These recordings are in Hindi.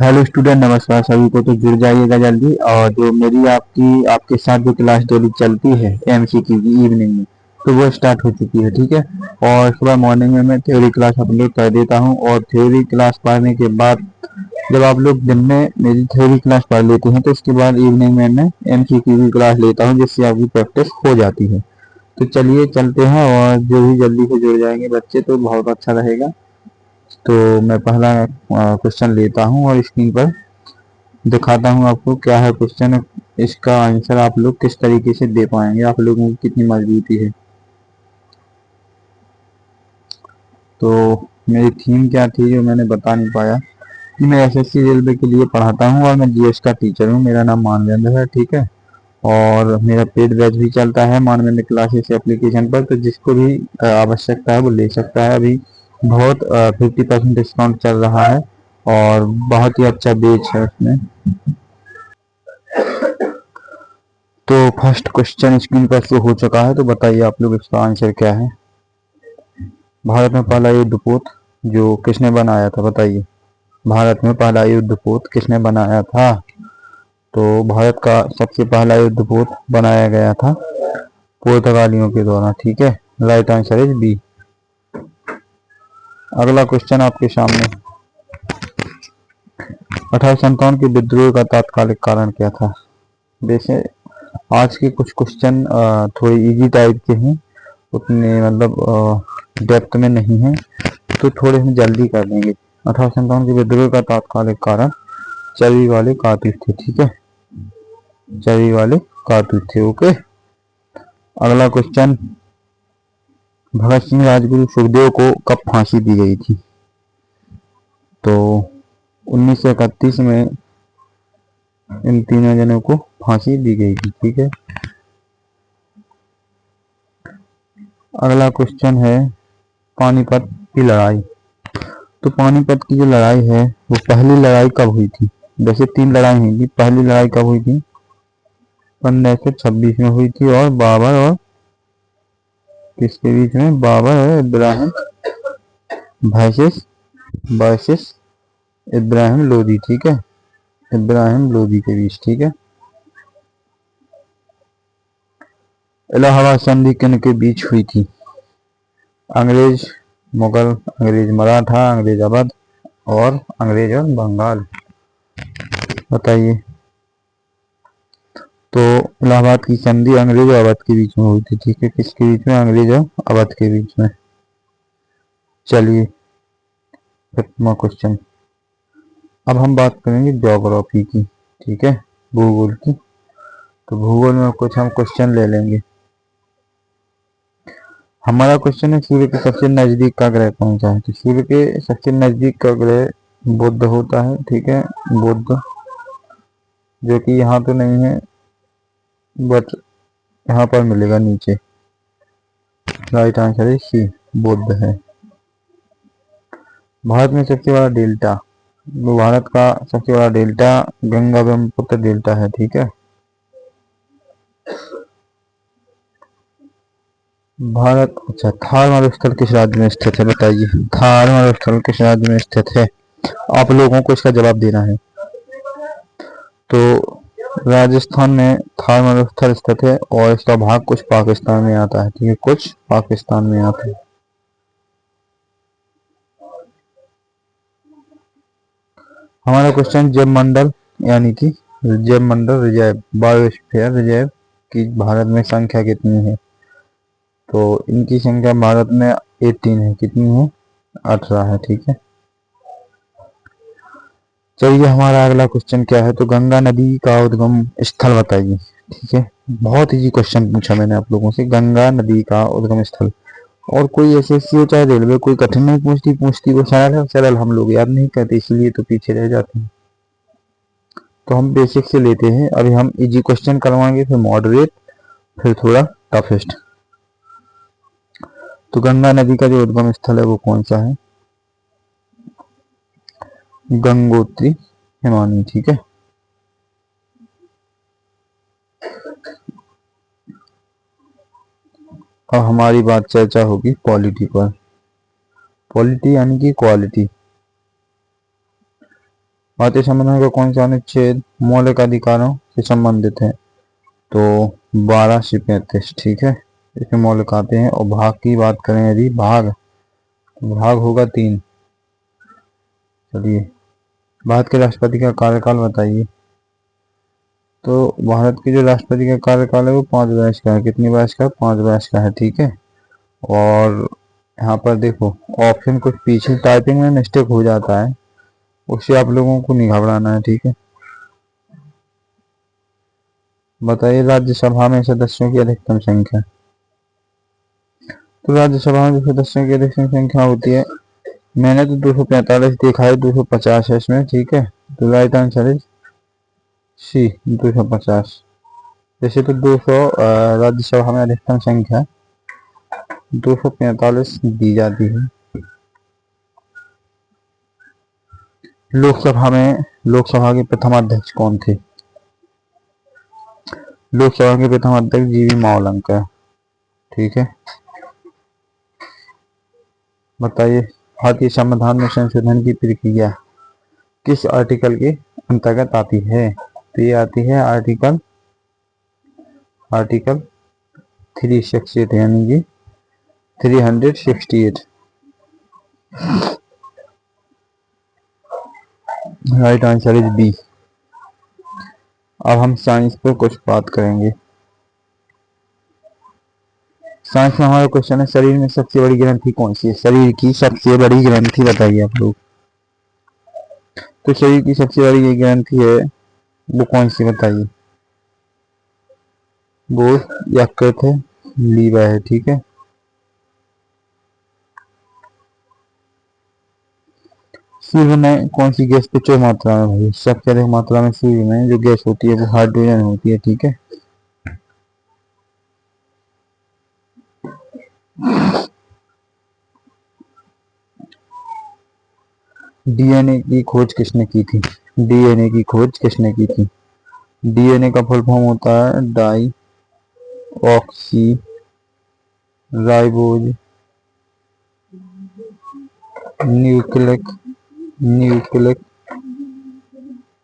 हेलो स्टूडेंट, नमस्कार सभी को। तो जुड़ जाइएगा जल्दी। और जो मेरी आपके साथ जो क्लास डेली चलती है एमसीक्यू की इवनिंग में, तो वो स्टार्ट हो चुकी है, ठीक है। और सुबह मॉर्निंग में मैं थ्योरी क्लास अपलोड कर देता हूँ, और थ्योरी क्लास पढ़ने के बाद जब आप लोग दिन में मेरी थ्योरी क्लास पढ़ लेते हैं तो उसके बाद इवनिंग में मैं एमसीक्यू की क्लास लेता हूँ, जिससे आपकी प्रैक्टिस हो जाती है। तो चलिए चलते हैं, और जो भी जल्दी से जुड़ जाएंगे बच्चे तो बहुत अच्छा रहेगा। तो मैं पहला क्वेश्चन लेता हूँ और स्क्रीन पर दिखाता हूँ आपको क्या है क्वेश्चन। इसका आंसर आप लोग किस तरीके से दे पाएंगे, आप लोगों की कितनी मजबूती है। तो मेरी थीम क्या थी जो मैंने बता नहीं पाया कि मैं एसएससी रेलवे के लिए पढ़ाता हूँ और मैं जीएस का टीचर हूँ। मेरा नाम मानवेंद्र है, ठीक है। और मेरा पेड बैच भी चलता है मानवेंद्र क्लासेस एप्लीकेशन पर, तो जिसको भी आवश्यकता है वो ले सकता है। अभी बहुत 50% डिस्काउंट चल रहा है और बहुत ही अच्छा बैच है उसमें। तो फर्स्ट क्वेश्चन स्क्रीन पर शो हो चुका है, तो बताइए आप लोग इसका आंसर क्या है। भारत में पहला युद्धपोत जो किसने बनाया था, बताइए। भारत में पहला युद्धपोत किसने बनाया था। तो भारत का सबसे पहला युद्धपोत बनाया गया था पुर्तगालियों के द्वारा, ठीक है। Right answer is B. अगला क्वेश्चन आपके सामने। 1857 के विद्रोह का तात्कालिक कारण क्या था। वैसे आज के कुछ क्वेश्चन थोड़े इजी टाइप के हैं, उतने मतलब डेप्थ में नहीं है, तो थोड़े हम जल्दी कर देंगे। 1857 के विद्रोह का तात्कालिक कारण चर्बी वाले कारतूस थे, ठीक है। चर्बी वाले कारतूस थे, ओके। अगला क्वेश्चन। भगत सिंह राजगुरु सुखदेव को कब फांसी दी गई थी। तो 1931 में इन तीनों जनों को फांसी दी गई थी, ठीक है। अगला क्वेश्चन है पानीपत की लड़ाई। तो पानीपत की जो लड़ाई है वो पहली लड़ाई कब हुई थी। वैसे तीन लड़ाई हुई थी, पहली लड़ाई कब हुई थी। 1526 में हुई थी, और बाबर और किसके बीच में, बाबर और इब्राहिम वर्सेस वर्सेस इब्राहिम लोदी, ठीक है। इब्राहिम लोदी के बीच, ठीक है। इलाहाबाद संधि किन के बीच हुई थी। अंग्रेज मुगल, अंग्रेज मराठा, अंग्रेज अवध और अंग्रेज और बंगाल, बताइए। तो इलाहाबाद की संधि अंग्रेज और अवध के बीच में हुई थी, ठीक है। किसके बीच में, अंग्रेज और अवध के बीच में। चलिए 5वां क्वेश्चन। अब हम बात करेंगे ज्योग्राफी की, ठीक है, भूगोल की। तो भूगोल में कुछ हम क्वेश्चन ले लेंगे। हमारा क्वेश्चन है सूर्य के सबसे नजदीक का ग्रह कौन सा है। तो सूर्य के सबसे नजदीक का ग्रह बुध होता है, ठीक है। बुध, जो कि यहाँ तो नहीं है बट यहाँ पर मिलेगा नीचे। राइट आंसर है सी, बुध है। भारत में सबसे बड़ा डेल्टा, भारत का सबसे बड़ा डेल्टा गंगा ब्रह्मपुत्र डेल्टा है, ठीक है। भारत, अच्छा, थार मरुस्थल किस राज्य में स्थित है, बताइए। थार मरुस्थल किस राज्य में स्थित है, आप लोगों को इसका जवाब देना है। तो राजस्थान में थार मरुस्थल स्थित है, और इसका भाग कुछ पाकिस्तान में आता है, ठीक है, कुछ पाकिस्तान में आता है। हमारा क्वेश्चन जैव मंडल यानी कि जैव मंडल रिजर्व, बायोस्फीयर रिजर्व की भारत में संख्या कितनी है। तो इनकी संख्या भारत में 18 है, कितनी है, 18 है, ठीक है। चलिए हमारा अगला क्वेश्चन क्या है। तो गंगा नदी का उद्गम स्थल बताइए, ठीक है। बहुत इजी क्वेश्चन पूछा मैंने आप लोगों से, गंगा नदी का उद्गम स्थल। और कोई एसएससी हो चाहे रेलवे, कोई कठिन नहीं पूछती, पूछती वो सरल है, सरल हम लोग याद नहीं करते, इसलिए तो पीछे रह जाते हैं। तो हम बेसिक से लेते हैं, अभी हम इजी क्वेश्चन करवाएंगे, फिर मॉडरेट, फिर थोड़ा टफेस्ट। तो गंगा नदी का जो उद्गम स्थल है वो कौन सा है, गंगोत्री हिमानी, ठीक है। अब हमारी बात चर्चा होगी पॉलिटी पर। पॉलिटी यानी कि क्वालिटी। भारतीय संविधान का कौन सा अनुच्छेद मौलिक अधिकारों से संबंधित है? तो 12 से 35, ठीक है, इसमें मौलिक आते हैं। और भाग की बात करें यदि भाग होगा 3। चलिए, भारत के राष्ट्रपति का कार्यकाल बताइए। तो भारत के जो राष्ट्रपति का कार्यकाल है वो 5 वर्ष का है। कितनी वर्ष का? 5 वर्ष का है, ठीक है। और यहाँ पर देखो ऑप्शन कुछ पीछे टाइपिंग में मिस्टेक हो जाता है, उससे आप लोगों को नहीं घबराना है, ठीक है। बताइए राज्यसभा में सदस्यों की अधिकतम संख्या। तो राज्यसभा में जो सदस्यों की अधिकतम संख्या होती है, मैंने तो 245 देखा है, 250 है इसमें, ठीक है। तो राइट आंसर इज सी, 250। जैसे तो 200 राज्यसभा में अधिकतम संख्या 245 दी जाती है। लोकसभा के प्रथम अध्यक्ष कौन थे? लोकसभा के प्रथम अध्यक्ष जीवी मावलंकर, ठीक है। बताइए भारतीय संविधान में संशोधन की प्रक्रिया किस आर्टिकल के अंतर्गत आती है? तो ये आती है आर्टिकल 368 यानी कि 368। Right answer is B. अब हम साइंस पर कुछ बात करेंगे। साइंस में हमारा क्वेश्चन है शरीर में सबसे बड़ी ग्रंथि कौन सी है? शरीर की सबसे बड़ी ग्रंथि बताइए आप लोग। तो शरीर की सबसे बड़ी ग्रंथि है वो कौन सी बताइए? वो यकृत है, लीवर है, ठीक है। सूर्य में कौन सी गैस प्रचुर मात्रा में होती है? सबसे अधिक मात्रा में सूर्य में जो गैस होती है वो हाइड्रोजन होती है, ठीक है। डीएनए की खोज किसने की थी? डीएनए की खोज किसने की थी? डीएनए का फुल फॉर्म होता है deoxyribose nucleic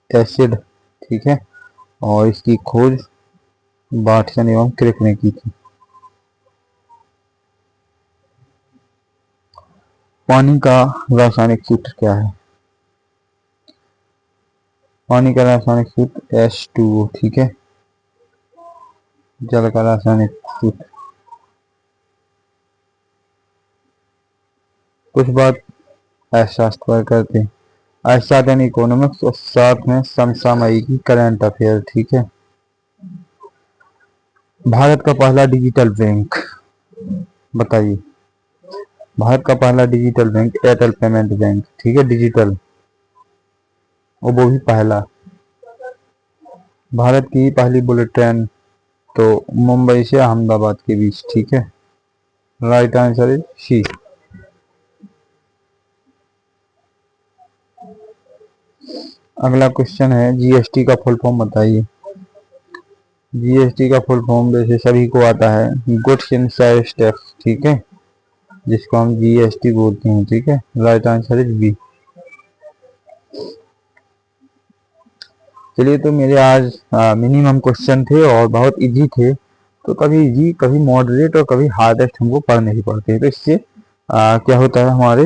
acid, ठीक है। और इसकी खोज वाटसन एवं क्रिक ने की थी। पानी का रासायनिक सूत्र क्या है? पानी का रासायनिक सूत्र H2O, ठीक है। जल का रासायनिक सूत्र। कुछ बात अर्थशास्त्र पर करते हैं। अर्थशास्त्र यानी इकोनॉमिक्स और साथ में समसामयिकी करंट अफेयर, ठीक है। भारत का पहला डिजिटल बैंक बताइए। भारत का पहला digital bank Airtel payment bank, ठीक है, डिजिटल, और वो भी पहला। भारत की पहली बुलेट ट्रेन तो मुंबई से अहमदाबाद के बीच, ठीक है। Right answer is C. अगला क्वेश्चन है जीएसटी का फुल फॉर्म बताइए। जीएसटी का फुल फॉर्म वैसे सभी को आता है, गुड्स एंड सर्विस टैक्स, ठीक है, जिसको हम जीएसटी बोलते हैं, ठीक है। Right answer is B. चलिए, तो मेरे आज मिनिमम क्वेश्चन थे और बहुत इजी थे। तो कभी इजी, कभी मॉडरेट और कभी हार्डेस्ट हमको पढ़ने ही पड़ते हैं। तो इससे क्या होता है, हमारे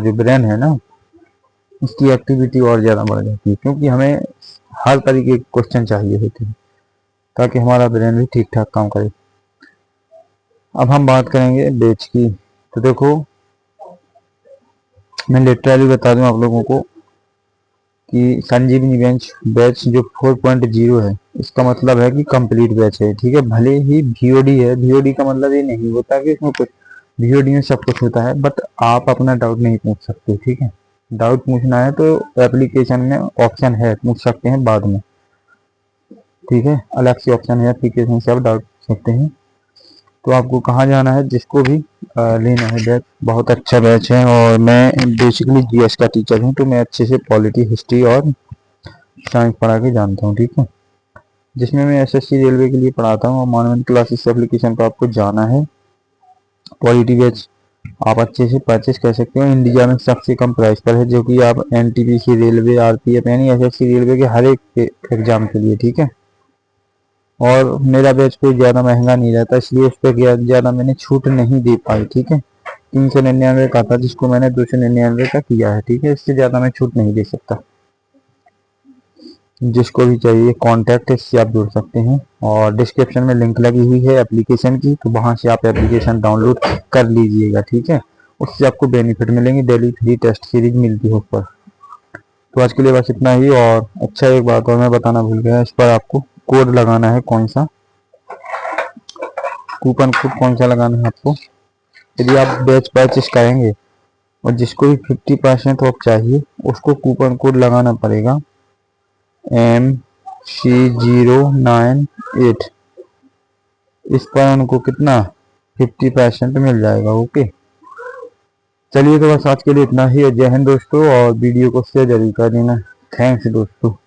जो ब्रेन है ना, उसकी एक्टिविटी और ज़्यादा बढ़ जाती है, क्योंकि हमें हर तरीके के क्वेश्चन चाहिए होते हैं ताकि हमारा ब्रेन भी ठीक ठाक काम करे। अब हम बात करेंगे बैच की। तो देखो, मैं लिटरली बता दूं आप लोगों को कि संजीवनी बैच जो 4.0 है, इसका मतलब है कि कंप्लीट बैच है, ठीक है। भले ही वीओडी है, वीओडी का मतलब ये नहीं होता कि इसमें कुछ, वीओडी में सब कुछ होता है, बट आप अपना डाउट नहीं पूछ सकते, ठीक है। डाउट पूछना है तो एप्लीकेशन में ऑप्शन है, पूछ सकते हैं बाद में, ठीक है। अलग से ऑप्शन है एप्लीकेशन से आप डाउट पूछ सकते हैं। तो आपको कहाँ जाना है, जिसको भी लेना है बैच, बहुत अच्छा बैच है। और मैं बेसिकली जीएस का टीचर हूँ, तो मैं अच्छे से पॉलिटी, हिस्ट्री और साइंस पढ़ा के जानता हूँ, ठीक है। जिसमें मैं एसएससी रेलवे के लिए पढ़ाता हूँ। और मॉन्यूमेंट क्लासेस एप्लीकेशन पर आपको जाना है, पॉलिटी बैच आप अच्छे से परचेस कर सकते हो। इंडिया में सबसे कम प्राइस पर है, जो कि आप एनटीपीसी रेलवे, आरपीएफ यानी एसएससी रेलवे के हर एक एग्जाम के लिए, ठीक है। और मेरा बैच कोई ज़्यादा महंगा नहीं रहता, इसलिए उस पर ज़्यादा मैंने छूट नहीं दे पाई, ठीक है। 399 का था, जिसको मैंने 299 का किया है, ठीक है। इससे ज़्यादा मैं छूट नहीं दे सकता। जिसको भी चाहिए कॉन्टैक्ट, इससे आप जुड़ सकते हैं। और डिस्क्रिप्शन में लिंक लगी हुई है एप्लीकेशन की, तो वहाँ से आप एप्लीकेशन डाउनलोड कर लीजिएगा, ठीक है। उससे आपको बेनिफिट मिलेंगे, डेली 3 टेस्ट सीरीज मिलती है उस पर। तो आज के लिए बस इतना ही। और अच्छा, एक बात और मैं बताना भूल गया, इस पर आपको कोड लगाना है, कौन सा कूपन कोड कौन सा लगाना है आपको। यदि आप बैच परचेस करेंगे और जिसको भी 50% ऑफ चाहिए, उसको कूपन कोड लगाना पड़ेगा MC098। इस पर उनको कितना 50% मिल जाएगा। ओके, चलिए तो बस आज के लिए इतना ही। जय हिंद दोस्तों, और वीडियो को शेयर जरूर कर देना। थैंक्स दोस्तों।